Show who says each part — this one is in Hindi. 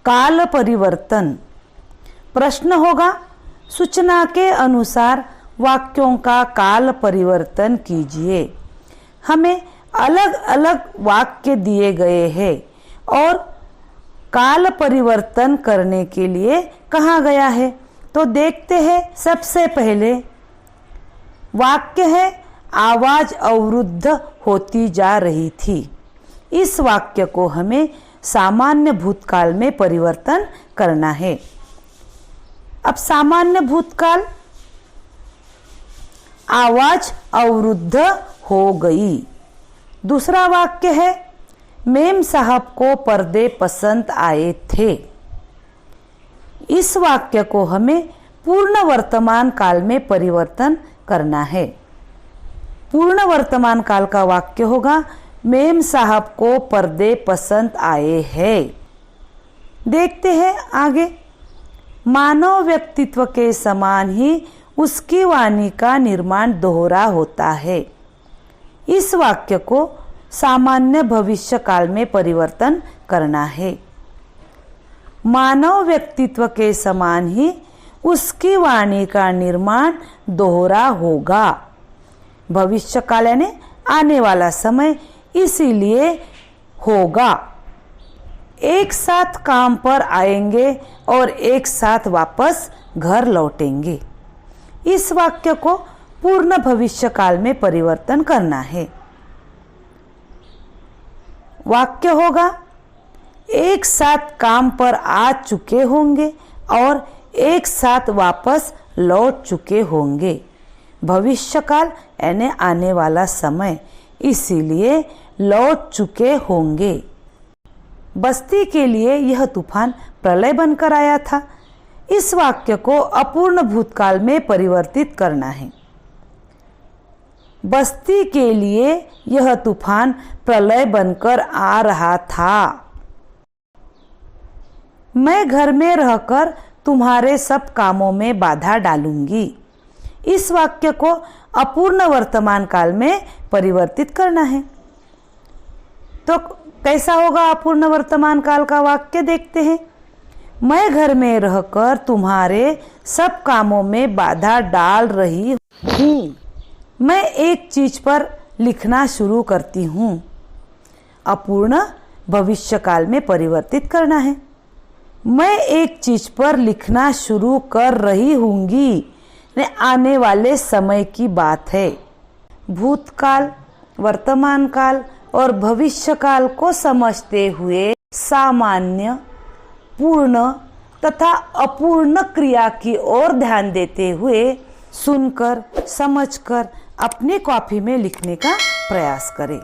Speaker 1: काल परिवर्तन। प्रश्न होगा, सूचना के अनुसार वाक्यों का काल परिवर्तन कीजिए। हमें अलग अलग वाक्य दिए गए हैं और काल परिवर्तन करने के लिए कहा गया है। तो देखते हैं। सबसे पहले वाक्य है, आवाज अवरुद्ध होती जा रही थी। इस वाक्य को हमें सामान्य भूतकाल में परिवर्तन करना है। अब सामान्य भूतकाल, आवाज अवरुद्ध हो गई। दूसरा वाक्य है, मेम साहब को पर्दे पसंद आए थे। इस वाक्य को हमें पूर्ण वर्तमान काल में परिवर्तन करना है। पूर्ण वर्तमान काल का वाक्य होगा, मेम साहब को पर्दे पसंद आए हैं। देखते हैं आगे। मानव व्यक्तित्व के समान ही उसकी वाणी का निर्माण दोहरा होता है। इस वाक्य को सामान्य भविष्य काल में परिवर्तन करना है। मानव व्यक्तित्व के समान ही उसकी वाणी का निर्माण दोहरा होगा। भविष्य काल यानी आने वाला समय, इसीलिए होगा। एक साथ काम पर आएंगे और एक साथ वापस घर लौटेंगे। इस वाक्य को पूर्ण भविष्य काल में परिवर्तन करना है। वाक्य होगा, एक साथ काम पर आ चुके होंगे और एक साथ वापस लौट चुके होंगे। भविष्य काल यानी आने वाला समय, इसीलिए लौट चुके होंगे। बस्ती के लिए यह तूफान प्रलय बनकर आया था। इस वाक्य को अपूर्ण भूतकाल में परिवर्तित करना है। बस्ती के लिए यह तूफान प्रलय बनकर आ रहा था। मैं घर में रहकर तुम्हारे सब कामों में बाधा डालूंगी। इस वाक्य को अपूर्ण वर्तमान काल में परिवर्तित करना है। तो कैसा होगा अपूर्ण वर्तमान काल का वाक्य, देखते हैं। मैं घर में रहकर तुम्हारे सब कामों में बाधा डाल रही हूँ। मैं एक चीज पर लिखना शुरू करती हूँ। अपूर्ण भविष्य काल में परिवर्तित करना है। मैं एक चीज पर लिखना शुरू कर रही हूँगी, आने वाले समय की बात है। भूतकाल, वर्तमान काल और भविष्य काल को समझते हुए सामान्य, पूर्ण तथा अपूर्ण क्रिया की ओर ध्यान देते हुए सुनकर, समझकर अपनी कॉपी में लिखने का प्रयास करें।